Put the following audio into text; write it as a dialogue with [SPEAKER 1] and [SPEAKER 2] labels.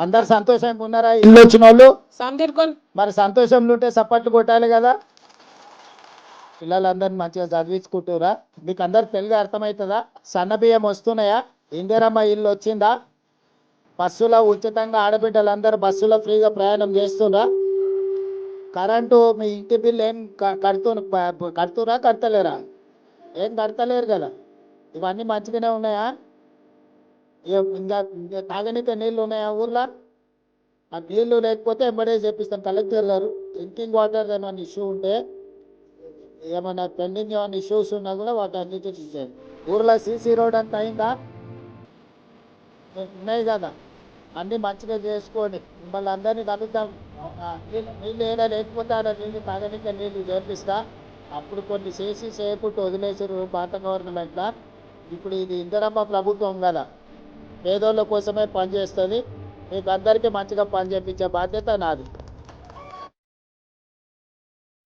[SPEAKER 1] అందరు సంతోషంగా ఉన్నారా? ఇల్లు వచ్చిన వాళ్ళు మరి సంతోషంలో ఉంటే సప్పట్లు కొట్టాలి కదా. పిల్లలందరినీ మంచిగా చదివించుకుంటురా? మీకు అందరు తెలుగు అర్థమవుతుందా? సన్న బియ్యం వస్తున్నాయా? ఇందిరమ్మ ఇల్లు వచ్చిందా? బస్సులో ఉచితంగా ఆడబిడ్డలందరూ బస్సులో ఫ్రీగా ప్రయాణం చేస్తురా? కరెంటు మీ ఇంటి బిల్లు ఏం కడుతురా కడతలేరా? ఏం కడతలేరు కదా. ఇవన్నీ మంచిగానే ఉన్నాయా? ఇంకా తాగనీకే నీళ్ళు ఉన్నాయా ఊర్లో? ఆ నీళ్లు లేకపోతే ఎంబడే చేపిస్తాం కలెక్టర్ గారు. డ్రింకింగ్ వాటర్ ఏమైనా ఇష్యూ ఉంటే, ఏమైనా పెండింగ్ ఏమైనా ఇష్యూస్ ఉన్నా కూడా వాటి అన్నిటి చూసేది. ఊర్లో సీసీ రోడ్ అంతా అయిందా? ఉన్నాయి కదా. అన్నీ మంచిగా చేసుకొని మిమ్మల్ని అందరినీ కలుద్దాం. నీళ్ళు ఏదైనా లేకపోతే ఆడ నీళ్ళు తాగనీకే నీళ్ళు చేపిస్తా. అప్పుడు కొన్ని చేసి చేయకుండా వదిలేసారు పాత గవర్నమెంట్లో. ఇప్పుడు ఇది ఇందిరమ్మ ప్రభుత్వం కదా, పేదోళ్ళ కోసమే పనిచేస్తుంది. మీకు అందరికీ మంచిగా పని చేయించే బాధ్యత నాది.